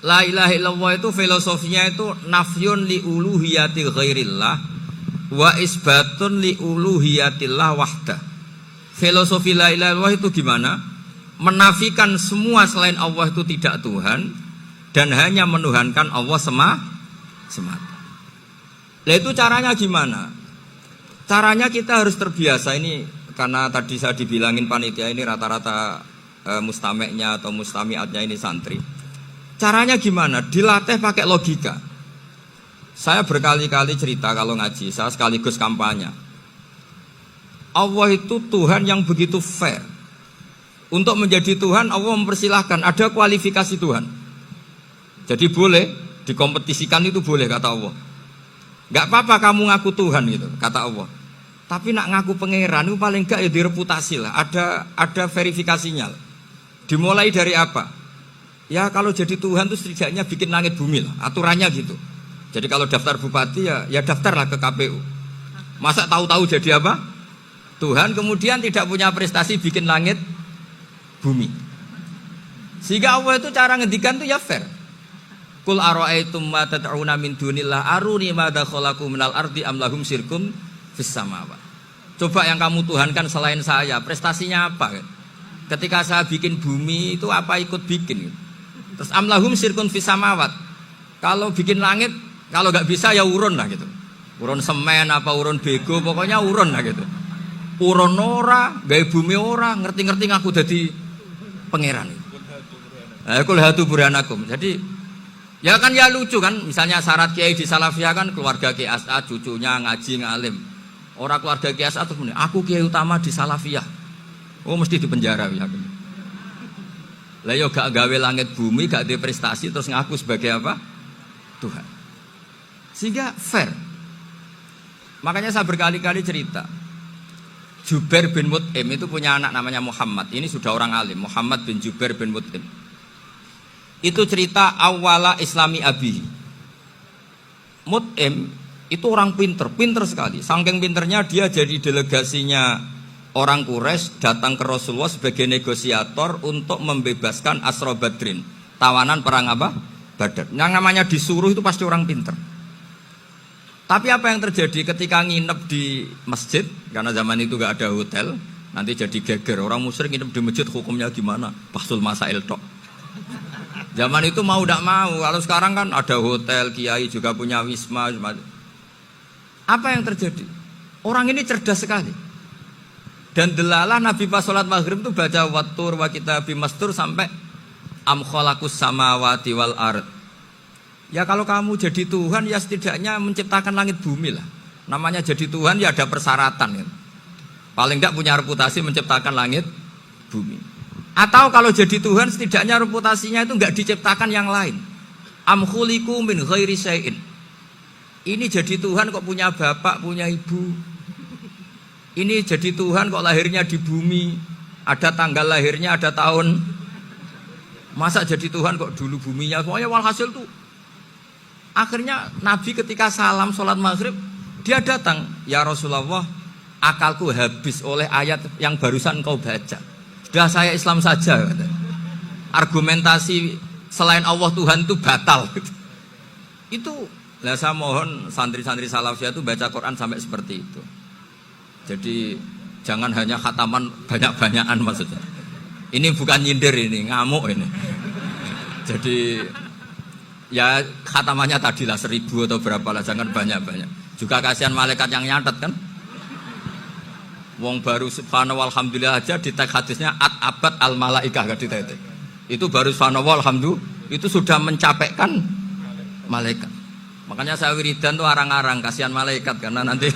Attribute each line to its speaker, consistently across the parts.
Speaker 1: La ilaha illallah itu filosofinya itu nafyun li uluhiyati ghairillah wa isbatun li uluhiyatillah wahda. Filosofi la ilaha illallah itu gimana? Menafikan semua selain Allah itu tidak Tuhan dan hanya menuhankan Allah semata. Lah itu caranya gimana? Caranya kita harus terbiasa ini karena tadi saya dibilangin panitia ini rata-rata mustameknya atau mustamiatnya ini santri. Caranya gimana? Dilatih pakai logika. Saya berkali-kali cerita kalau ngaji, saya sekaligus kampanye. Allah itu Tuhan yang begitu fair. Untuk menjadi Tuhan, Allah mempersilahkan, ada kualifikasi Tuhan. Jadi boleh, dikompetisikan itu boleh, kata Allah. Gak apa-apa kamu ngaku Tuhan gitu, kata Allah. Tapi nak ngaku pangeran itu paling gak ya direputasi lah, ada verifikasinya. Dimulai dari apa? Ya kalau jadi Tuhan itu setidaknya bikin langit bumi lah, aturannya gitu. Jadi kalau daftar bupati ya daftarlah ke KPU. Masa tahu-tahu jadi apa? Tuhan kemudian tidak punya prestasi bikin langit bumi. Sehingga Allah itu cara ngendikan itu ya fair. Qul ara'aitum ma tad'una min dunillah aruni madza khalaqu minal ardi am lahum syirkum fis samawat. Coba yang kamu tuhankan selain saya, prestasinya apa? Ketika saya bikin bumi itu apa ikut bikin? Terus amlahum sirkun fis samawat. Kalau bikin langit, kalau nggak bisa ya urun lah gitu. Urun semen apa urun bego, pokoknya urun lah gitu. Urun ora, gawe bumi ora, ngerti-ngerti ngaku dadi pangeran. Kul hatu burhanakum. Jadi ya kan ya lucu kan, misalnya syarat kiai di Salafiyah kan keluarga Kiai As'ad, cucunya ngaji ngalim. Orang keluarga Kiai As'ad terus aku kiai utama di Salafiyah. Oh mesti dipenjara ya. Lah yo gak gawe langit bumi, gak ada prestasi terus ngaku sebagai apa? Tuhan. Sehingga fair. Makanya saya berkali-kali cerita. Jubair bin Mut'im itu punya anak namanya Muhammad. Ini sudah orang alim, Muhammad bin Jubair bin Mut'im. Itu cerita awala Islami Abi. Mut'im itu orang pinter sekali. Saking pinternya dia jadi delegasinya orang Quraisy datang ke Rasulullah sebagai negosiator untuk membebaskan Asra Badrin, tawanan perang apa? Badar. Yang namanya disuruh itu pasti orang pinter. Tapi apa yang terjadi ketika nginep di masjid? Karena zaman itu gak ada hotel, nanti jadi geger. Orang musyrik nginep di masjid hukumnya gimana? Bahsul masail tok. Zaman itu mau tidak mau. Kalau sekarang kan ada hotel, kiai juga punya wisma. Apa yang terjadi? Orang ini cerdas sekali. Dan delalah Nabi pas sholat maghrib itu baca wattur wa kitabim mastur sampai am khalaqus samawati wal ard. Ya kalau kamu jadi Tuhan ya setidaknya menciptakan langit bumi lah. Namanya jadi Tuhan ya ada persyaratan. Paling tidak punya reputasi menciptakan langit bumi. Atau kalau jadi Tuhan setidaknya reputasinya itu enggak diciptakan yang lain. Am khuliqu min ghairi syai'in. Ini jadi Tuhan kok punya bapak, punya ibu. Ini jadi Tuhan kok lahirnya di bumi, ada tanggal lahirnya, ada tahun. Masa jadi Tuhan kok dulu buminya? Pokoknya walhasil tuh. Akhirnya Nabi ketika salam sholat maghrib, dia datang. Ya Rasulullah, akalku habis oleh ayat yang barusan kau baca. Sudah saya Islam saja. Argumentasi selain Allah Tuhan itu batal. Itu, lah saya mohon santri-santri Salafiyah itu baca Quran sampai seperti itu. Jadi jangan hanya khataman banyak-banyakan maksudnya. Ini bukan nyindir ini, ngamuk ini. Jadi ya khatamannya tadilah 1000 atau berapa lah, jangan banyak-banyak. Juga kasihan malaikat yang nyatet kan. Wong baru subhanallah alhamdulillah aja di teks hadisnya abad al malaikah gak ditetek. Itu baru subhanallah alhamdulillah itu sudah mencapaikan malaikat. Makanya saya wiridan tuh arang-arang kasihan malaikat karena nanti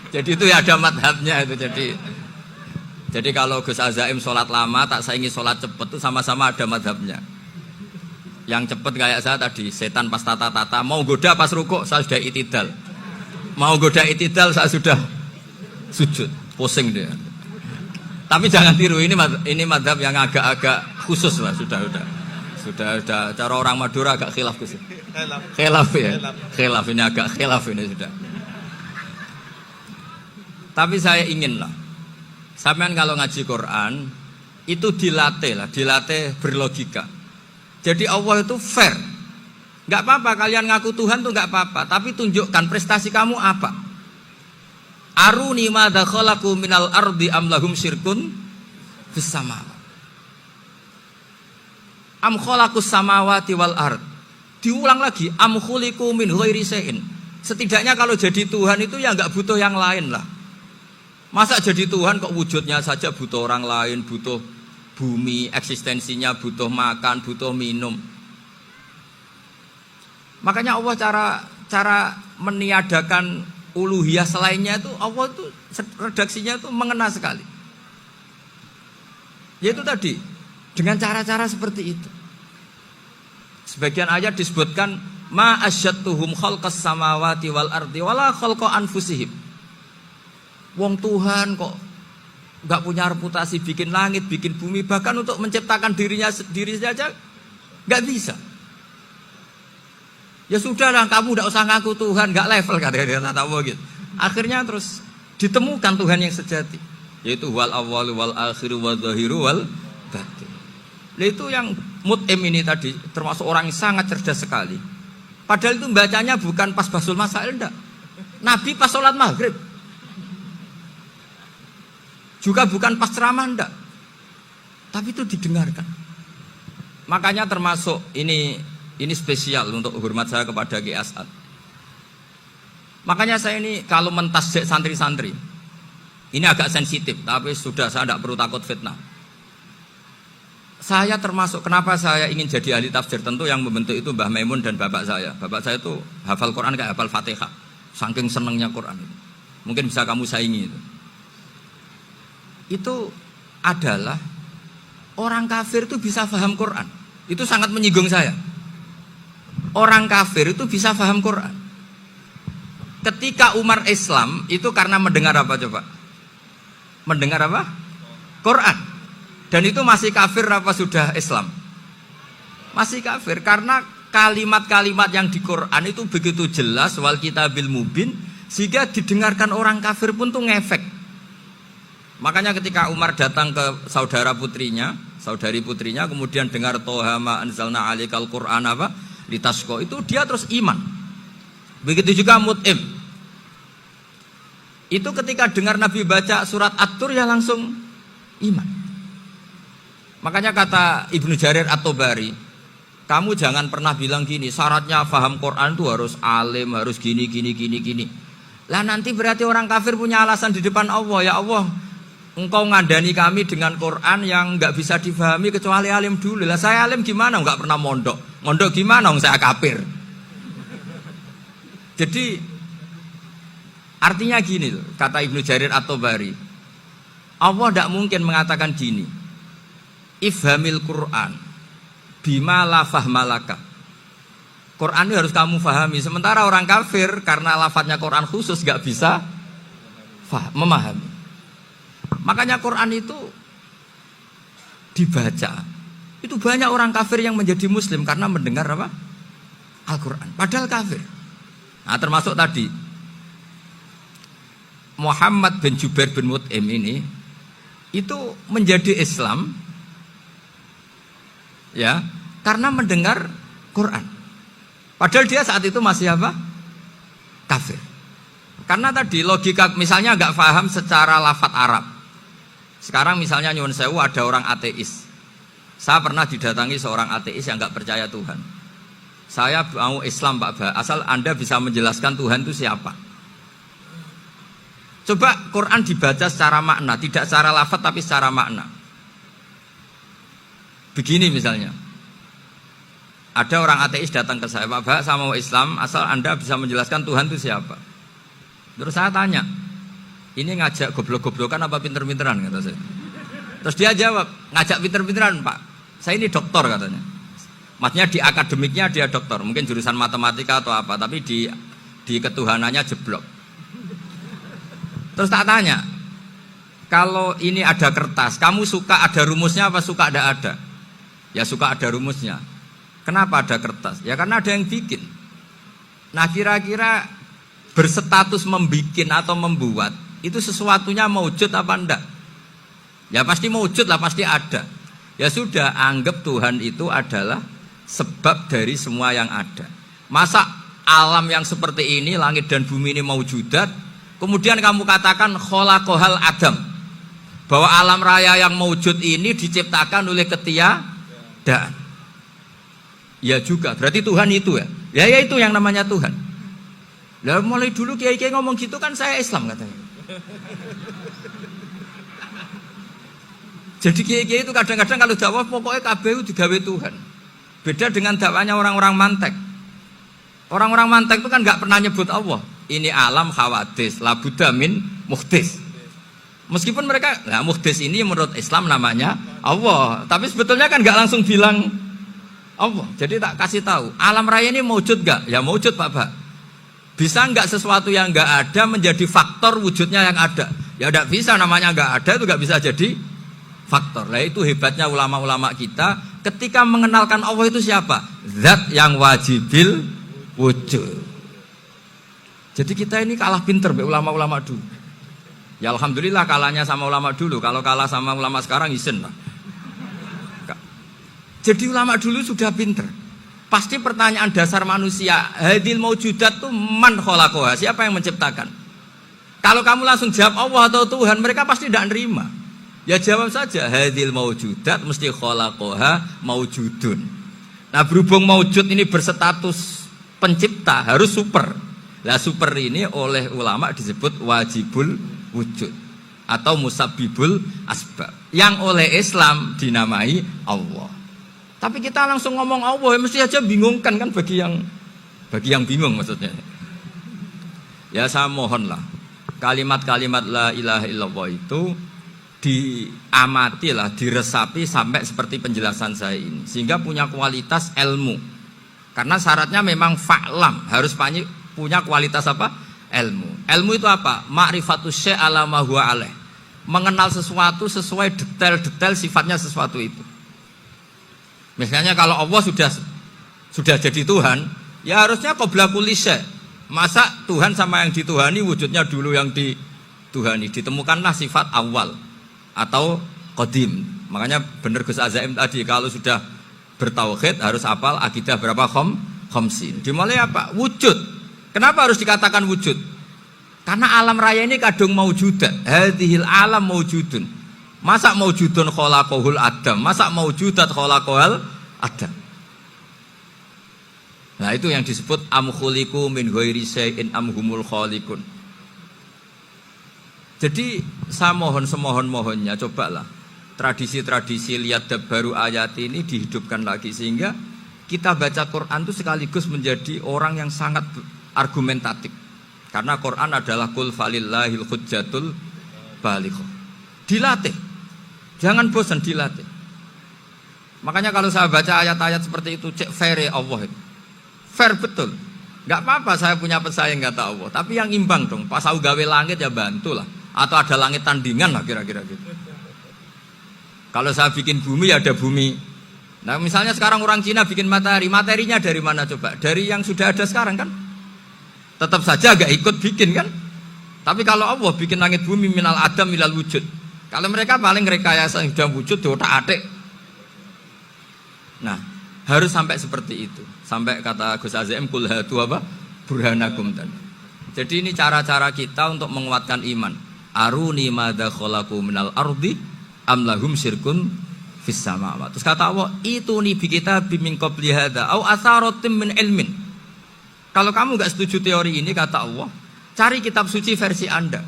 Speaker 1: jadi itu ya ada madhabnya itu. Jadi kalau Gus Azaim sholat lama tak saingi sholat cepet itu sama-sama ada madhabnya. Yang cepet kayak saya tadi setan pas tata-tata mau goda pas rukuk saya sudah itidal, mau goda itidal saya sudah sujud, pusing dia. Tapi jangan tiru, ini madhab yang agak-agak khusus lah, sudah cara orang Madura agak khilaf khusus. Khilaf ya, khilaf ini agak khilaf ini sudah. Tapi saya ingin lah, sampean kalau ngaji Quran itu dilatih berlogika. Jadi Allah itu fair. Enggak apa-apa kalian ngaku Tuhan tuh enggak apa-apa, tapi tunjukkan prestasi kamu apa. Aruni madza khalaqu minal ardi am lahum syirkun fis samawati. Am khalaqus samawati wal ard. Diulang lagi, am khuliqu min ghairi syai'in. Setidaknya kalau jadi Tuhan itu ya enggak butuh yang lain lah. Masa jadi Tuhan kok wujudnya saja butuh orang lain, butuh bumi, eksistensinya butuh makan, butuh minum. Makanya Allah cara meniadakan uluhiyah selainnya itu Allah itu redaksinya itu mengena sekali. Yaitu tadi dengan cara-cara seperti itu. Sebagian ayat disebutkan ma asyattuhum khalqas samawati wal ardi wala khalqa anfusihim. Wong Tuhan kok enggak punya reputasi bikin langit, bikin bumi, bahkan untuk menciptakan dirinya sendiri saja enggak bisa. Ya sudahlah, kamu tidak usah ngaku Tuhan, nggak level kata-kata Allah gitu. Akhirnya terus ditemukan Tuhan yang sejati, yaitu wal awwalu wal akhiru wal zahiru wal batin. Nah, itu yang Mut'im ini tadi termasuk orang yang sangat cerdas sekali. Padahal itu bacanya bukan pas basul masail, enggak. Nabi pas sholat maghrib. Juga bukan pas ceramah, enggak. Tapi itu didengarkan. Makanya termasuk ini spesial untuk hormat saya kepada Ki As'ad. Makanya saya ini kalau mentasjek santri-santri, ini agak sensitif, tapi sudah saya tidak perlu takut fitnah. Saya termasuk, kenapa saya ingin jadi ahli tafsir, tentu yang membentuk itu Mbah Maimun dan bapak saya. Bapak saya itu hafal Quran kayak hafal Fatihah, saking senangnya Quran itu. Mungkin bisa kamu saingi itu. Itu adalah orang kafir itu bisa paham Quran. Itu sangat menyinggung saya. Orang kafir itu bisa paham Quran. Ketika Umar Islam itu karena mendengar apa coba? Mendengar apa? Quran. Dan itu masih kafir apa sudah Islam? Masih kafir karena kalimat-kalimat yang di Quran itu begitu jelas wal kitabil mubin sehingga didengarkan orang kafir pun tuh ngefek. Makanya ketika Umar datang ke saudari putrinya kemudian dengar Toha ma anzalna alikal Quran apa? Litasko itu dia terus iman. Begitu juga Mut'im. Itu ketika dengar Nabi baca surat At-Tur ya langsung iman. Makanya kata Ibnu Jarir At-Tabari, kamu jangan pernah bilang gini, syaratnya paham Quran itu harus alim, harus gini. Lah nanti berarti orang kafir punya alasan di depan Allah, ya Allah, engkau ngandani kami dengan Quran yang enggak bisa difahami kecuali alim dulu. Lah saya alim gimana? Enggak pernah mondok. Mondok gimana? Saya kafir. Jadi artinya gini loh, kata Ibnu Jarir At-Tabari. Allah tidak mungkin mengatakan gini. Ifhamil Quran bima la fahmalaka. Quran itu harus kamu fahami. Sementara orang kafir karena lafadznya Quran khusus enggak bisa memahami. Makanya Quran itu dibaca. Itu banyak orang kafir yang menjadi muslim karena mendengar apa? Al-Quran. Padahal kafir. Nah termasuk tadi Muhammad bin Jubair bin Mut'im ini itu menjadi Islam ya karena mendengar Quran. Padahal dia saat itu masih apa? Kafir. Karena tadi logika misalnya nggak paham secara lafadz Arab. Sekarang misalnya nyuwun sewu ada orang ateis. Saya pernah didatangi seorang ateis yang nggak percaya Tuhan. Saya mau Islam Pak Ba, asal Anda bisa menjelaskan Tuhan itu siapa. Coba Quran dibaca secara makna, tidak secara lafaz tapi secara makna. Begini misalnya, ada orang ateis datang ke saya, Pak Ba, saya mau Islam, asal Anda bisa menjelaskan Tuhan itu siapa. Terus saya tanya, ini ngajak goblok-goblokan apa pinter-pinteran kata saya. Terus dia jawab, ngajak pinter-pinteran Pak, saya ini doktor katanya. Maksudnya di akademiknya dia doktor, mungkin jurusan matematika atau apa, tapi di ketuhanannya jeblok. Terus tak tanya, kalau ini ada kertas, kamu suka ada rumusnya apa suka ada? Ya suka ada rumusnya. Kenapa ada kertas? Ya karena ada yang bikin. Nah kira-kira berstatus membikin atau membuat, itu sesuatunya maujud apa enggak? Ya pasti maujud lah, pasti ada. Ya sudah, anggap Tuhan itu adalah sebab dari semua yang ada. Masa alam yang seperti ini, langit dan bumi ini maujudat, kemudian kamu katakan khalaqahal adam, bahwa alam raya yang maujud ini diciptakan oleh ketiadaan. Ya juga, berarti Tuhan itu ya. Ya itu yang namanya Tuhan. Lah mulai dulu kiai-kiai ngomong gitu kan saya Islam katanya. Jadi kiai-kiai itu kadang-kadang kalau dakwah pokoknya kabeh digawe Tuhan. Beda dengan dakwanya orang-orang mantek. Orang-orang mantek itu kan nggak pernah nyebut Allah. Ini alam hawadis, labuda min muhdis. Meskipun mereka, nah muhdis ini menurut Islam namanya Allah. Tapi sebetulnya kan nggak langsung bilang Allah. Jadi tak kasih tahu. Alam raya ini mewujud nggak? Ya mewujud Pak. Bisa nggak sesuatu yang nggak ada menjadi faktor wujudnya yang ada? Ya nggak bisa, namanya nggak ada itu nggak bisa jadi faktor. Nah itu hebatnya ulama-ulama kita ketika mengenalkan Allah itu siapa? Zat yang wajibil wujud. Jadi kita ini kalah pinter be ulama-ulama dulu. Ya alhamdulillah kalahnya sama ulama dulu. Kalau kalah sama ulama sekarang isen lah. Jadi ulama dulu sudah pinter. Pasti pertanyaan dasar manusia, hadil maujudat itu man khalaqaha, siapa yang menciptakan? Kalau kamu langsung jawab Allah atau Tuhan, mereka pasti tidak nerima. Ya jawab saja, hadil maujudat mesti khalaqaha maujudun. Nah berhubung maujud ini berstatus pencipta, harus super. Nah super ini oleh ulama disebut wajibul wujud atau musabbibul asbab, yang oleh Islam dinamai Allah. Tapi kita langsung ngomong Allah, mesti aja bingungkan kan bagi yang bingung maksudnya. Ya saya mohonlah kalimat-kalimat la ilaha illallah itu diamatilah, diresapi sampai seperti penjelasan saya ini, sehingga punya kualitas ilmu. Karena syaratnya memang fa'lam, harus punya kualitas apa? Ilmu. Ilmu itu apa? Ma'rifatus syai' ala ma huwa alaih. Mengenal sesuatu sesuai detail-detail sifatnya sesuatu itu. Misalnya kalau Allah sudah jadi Tuhan, ya harusnya qabla kulli syai'. Masa Tuhan sama yang dituhani wujudnya dulu yang dituhani? Ditemukanlah sifat awal atau qadim. Makanya benar Gus Azaim tadi, kalau sudah bertauhid harus hafal akidah berapa khamsin. Dimulai apa? Wujud. Kenapa harus dikatakan wujud? Karena alam raya ini kadung maujudat. Hadhil alam maujudun. Masa maujudun khalaqahul adam? Masa maujudat khalaqahul adam? Nah itu yang disebut am khuliqu min ghairi syai'in am humul khaliqun. Jadi saya mohon semohon-mohonnya, cobalah tradisi-tradisi lihat baru ayat ini dihidupkan lagi, sehingga kita baca Quran itu sekaligus menjadi orang yang sangat argumentatif. Karena Quran adalah qul falillahil hujjatul balighah. Dilatih. Jangan bosan, dilatih. Makanya kalau saya baca ayat-ayat seperti itu, cek fair Allah itu. Fair betul. Enggak apa-apa saya punya pesaing kata Allah, tapi yang imbang dong. Pas aku gawe langit ya bantulah. Atau ada langit tandingan lah kira-kira gitu. Kalau saya bikin bumi ya ada bumi. Nah misalnya sekarang orang Cina bikin matahari, materinya dari mana coba? Dari yang sudah ada sekarang kan? Tetap saja agak ikut bikin kan? Tapi kalau Allah bikin langit bumi minal adam minal wujud. Kalau mereka paling rekayasa yang sudah wujud di otak-atik. Nah harus sampai seperti itu. Sampai kata Gus Azim kul hatu apa? Burhanakum tadi. Jadi ini cara-cara kita untuk menguatkan iman. Aruni madza khalaqu minal ardi am lahum syirkun fis samawati. Terus kata Allah, itu nih bi kitabim min qabli hadza au atharatim min ilmin. Kalau kamu enggak setuju teori ini kata Allah, cari kitab suci versi Anda.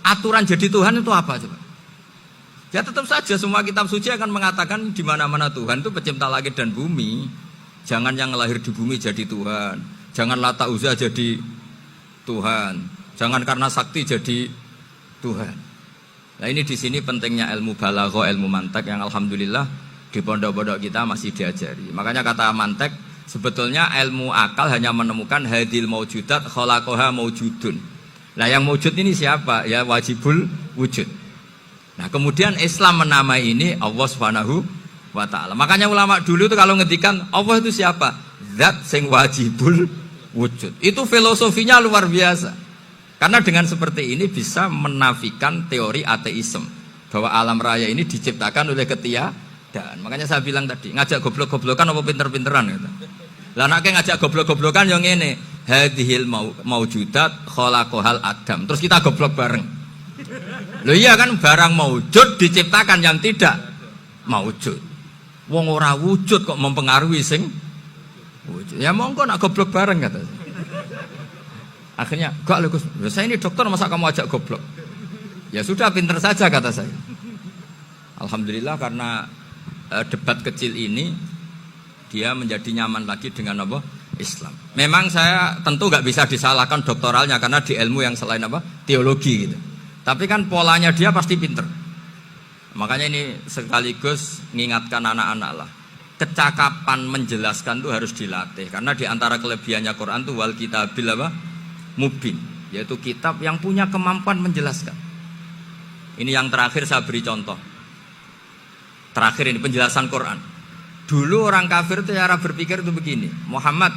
Speaker 1: Aturan jadi Tuhan itu apa coba? Ya tetap saja semua kitab suci akan mengatakan di mana-mana Tuhan itu pencipta langit dan bumi. Jangan yang lahir di bumi jadi Tuhan. Jangan Lata Uzza jadi Tuhan. Jangan karena sakti jadi Tuhan. Nah ini di sini pentingnya ilmu balaghah, ilmu mantek yang alhamdulillah di pondok-pondok kita masih diajari. Makanya kata mantek sebetulnya ilmu akal hanya menemukan hadil maujudat khalaqaha maujudun. Nah yang maujud ini siapa? Ya wajibul wujud. Nah kemudian Islam menamai ini Allah Subhanahu wa ta'ala. Makanya ulama dulu itu kalau ngedikan Allah itu siapa? Zat sing wajibul wujud. Itu filosofinya luar biasa. Karena dengan seperti ini bisa menafikan teori ateisme bahwa alam raya ini diciptakan oleh Dan makanya saya bilang tadi, ngajak goblok-goblokan apa pinter-pinteran gitu. Lah nek ngajak goblok-goblokan yang ngene, hadhil maujudat khalaqahal adam. Terus kita goblok bareng. Loh iya kan barang maujud diciptakan yang tidak maujud. Wong ora wujud kok mempengaruhi sing wujud. Ya monggo nak goblok bareng kata. Akhirnya, "Gak lho Gus, saya ini dokter masa kamu ajak goblok?" Ya sudah pinter saja kata saya. Alhamdulillah karena debat kecil ini dia menjadi nyaman lagi dengan apa? Islam. Memang saya tentu nggak bisa disalahkan doktoralnya karena di ilmu yang selain apa? Teologi gitu. Tapi kan polanya dia pasti pinter. Makanya ini sekaligus mengingatkan anak-anak lah. Kecakapan menjelaskan itu harus dilatih karena di antara kelebihannya Quran itu wal kitabil apa? Mubin, yaitu kitab yang punya kemampuan menjelaskan. Ini yang terakhir saya beri contoh. Terakhir ini penjelasan Quran. Dulu orang kafir itu cara berpikir itu begini, Muhammad,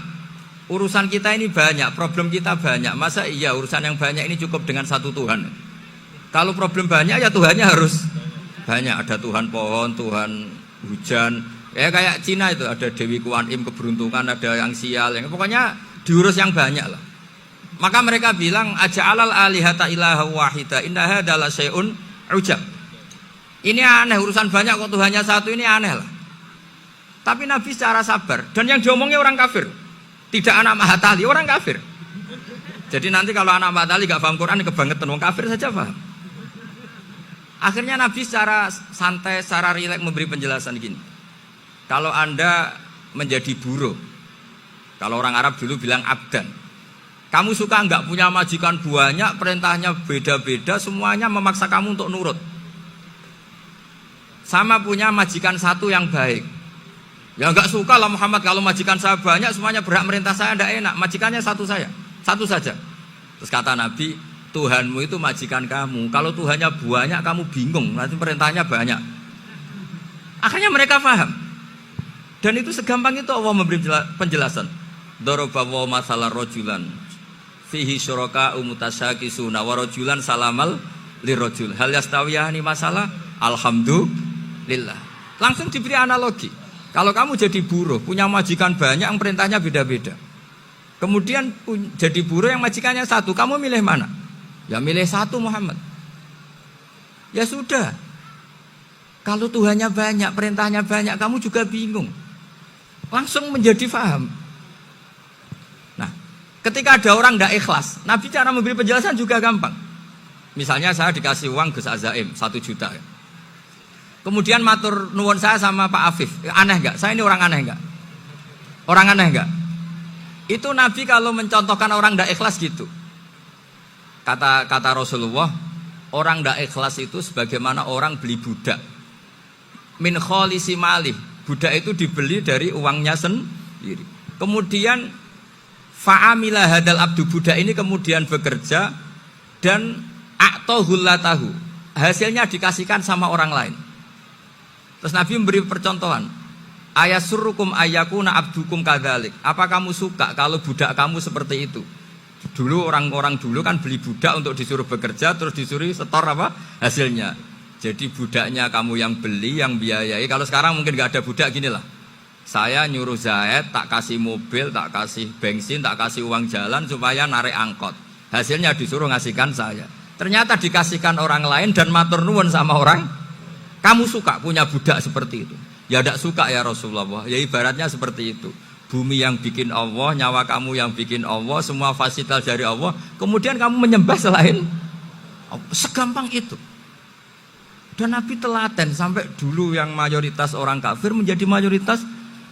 Speaker 1: urusan kita ini banyak, problem kita banyak. Masa iya urusan yang banyak ini cukup dengan satu Tuhan? Kalau problem banyak ya Tuhannya harus banyak. Ada Tuhan pohon, Tuhan hujan. Ya kayak Cina itu ada Dewi Kuan Im keberuntungan, ada yang sial, yang pokoknya diurus yang banyak lah. Maka mereka bilang aja'alal alihata ilaha wahida inna hadza la syai'un ujab. Ini aneh, urusan banyak kok Tuhannya satu, ini aneh lah. Tapi Nabi secara sabar, dan yang diomongnya orang kafir, tidak anak Mahatali, orang kafir. Jadi nanti kalau anak Mahatali gak paham Quran, kebangetan, orang kafir saja paham. Akhirnya Nabi secara santai, secara rileks memberi penjelasan gini. Kalau Anda menjadi buruh, kalau orang Arab dulu bilang abdan, kamu suka nggak punya majikan banyak, perintahnya beda-beda, semuanya memaksa kamu untuk nurut. Sama punya majikan satu yang baik. Ya nggak suka lah Muhammad kalau majikan saya banyak, semuanya berhak merintah saya, tidak enak. Majikannya satu saja. Terus kata Nabi, Tuhanmu itu majikan kamu. Kalau Tuhannya banyak, kamu bingung. Nanti perintahnya banyak. Akhirnya mereka paham. Dan itu segampang itu Allah memberi penjelasan. Daraba wa masalah rojulan fihi syuraka umutasyakisuna wa rajulan salamal lirajul hal yastawiyani masalah alhamdulillah. Langsung diberi analogi. Kalau kamu jadi buruh punya majikan banyak yang perintahnya beda-beda, kemudian jadi buruh yang majikannya satu, kamu milih mana? Ya milih satu Muhammad. Ya sudah, kalau Tuhannya banyak, perintahnya banyak, kamu juga bingung. Langsung menjadi faham. Ketika ada orang tidak ikhlas, Nabi cara memberi penjelasan juga gampang. Misalnya saya dikasih uang Gus Azaim 1 juta. Kemudian matur nuwun saya sama Pak Afif. Aneh enggak? Saya ini orang aneh enggak? Orang aneh enggak? Itu Nabi kalau mencontohkan orang tidak ikhlas gitu. Kata Rasulullah, orang tidak ikhlas itu sebagaimana orang beli budak. Min kholisi malih. Budak itu dibeli dari uangnya sendiri. Kemudian fa'amila hadal abdu, budak ini kemudian bekerja dan a'tohullatahu, hasilnya dikasihkan sama orang lain. Terus Nabi memberi percontohan, ayasurrukum ayyakuna abdukum kadzalik. Apa kamu suka kalau budak kamu seperti itu? Dulu orang-orang dulu kan beli budak untuk disuruh bekerja, terus disuruh setor apa hasilnya. Jadi budaknya kamu yang beli, yang biayai. Kalau sekarang mungkin gak ada budak, gini lah. Saya nyuruh Zaid, tak kasih mobil, tak kasih bensin, tak kasih uang jalan supaya narik angkot. Hasilnya disuruh ngasihkan saya. Ternyata dikasihkan orang lain dan matur nuwun sama orang. Kamu suka punya budak seperti itu? Ya tidak suka ya Rasulullah. Ya ibaratnya seperti itu. Bumi yang bikin Allah, nyawa kamu yang bikin Allah, semua fasilitas dari Allah. Kemudian kamu menyembah selain Allah. Segampang itu. Dan Nabi telaten sampai dulu yang mayoritas orang kafir menjadi mayoritas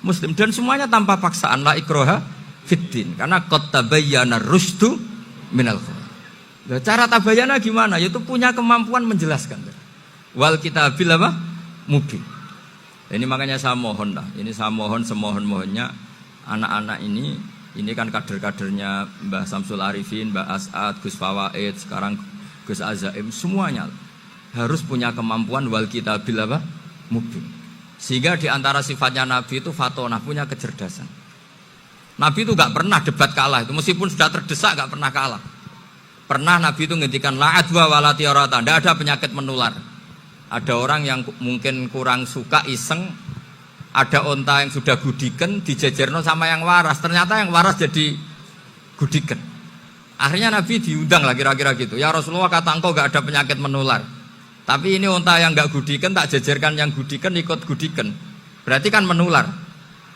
Speaker 1: Muslim, dan semuanya tanpa paksaan, la ikroha fiddin, karena qad tabayyana rusdu minal ghayy. Cara tabayyana gimana? Yaitu punya kemampuan menjelaskan. Wal kitabil apa? Mubin. Ini makanya saya mohon lah, ini saya mohon semohon-mohonnya anak-anak ini kan kader-kadernya Mbah Samsul Arifin, Mbah As'ad, Gus Fawaid, sekarang Gus Azaim, semuanya harus punya kemampuan wal kitabil apa? Mubin. Sehingga diantara sifatnya Nabi itu fatonah, punya kecerdasan. Nabi itu gak pernah debat kalah, itu meskipun sudah terdesak gak pernah kalah. Pernah Nabi itu ngendikan la adwa wala tiarata, tidak ada penyakit menular. Ada orang yang mungkin kurang suka iseng, ada onta yang sudah gudiken dijejerno sama yang waras. Ternyata yang waras jadi gudiken. Akhirnya Nabi diundang lah kira-kira gitu. Ya Rasulullah, kata engkau gak ada penyakit menular. Tapi ini onta yang gak gudiken tak jejerkan yang gudiken ikut gudiken. Berarti kan menular.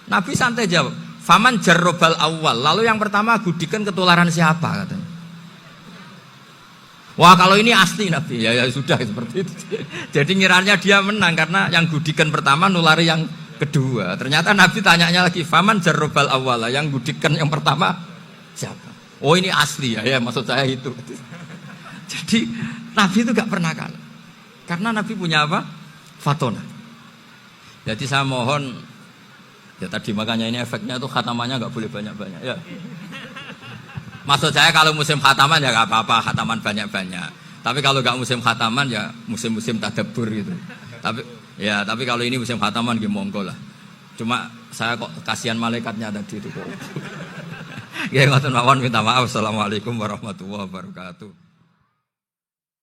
Speaker 1: Nabi santai jawab, faman jarrobal awal. Lalu yang pertama gudiken ketularan siapa katanya. Wah kalau ini asli Nabi, ya sudah seperti itu. Jadi ngiranya dia menang karena yang gudikan pertama nulari yang kedua. Ternyata Nabi tanyanya lagi, faman jarrobal awala, yang gudikan yang pertama siapa? Oh ini asli ya maksud saya itu. Jadi Nabi itu gak pernah kalah. Karena Nabi punya apa? Fatona. Jadi saya mohon, ya tadi makanya ini efeknya tuh khatamannya gak boleh banyak-banyak ya. Maksud saya kalau musim khataman ya gak apa-apa, khataman banyak-banyak. Tapi kalau gak musim khataman ya musim-musim tadabbur gitu. Tapi kalau ini musim khataman ya monggo lah. Cuma saya kok kasihan malaikatnya tadi itu kok. Ya ngoten mawon, minta maaf. Assalamualaikum warahmatullahi wabarakatuh.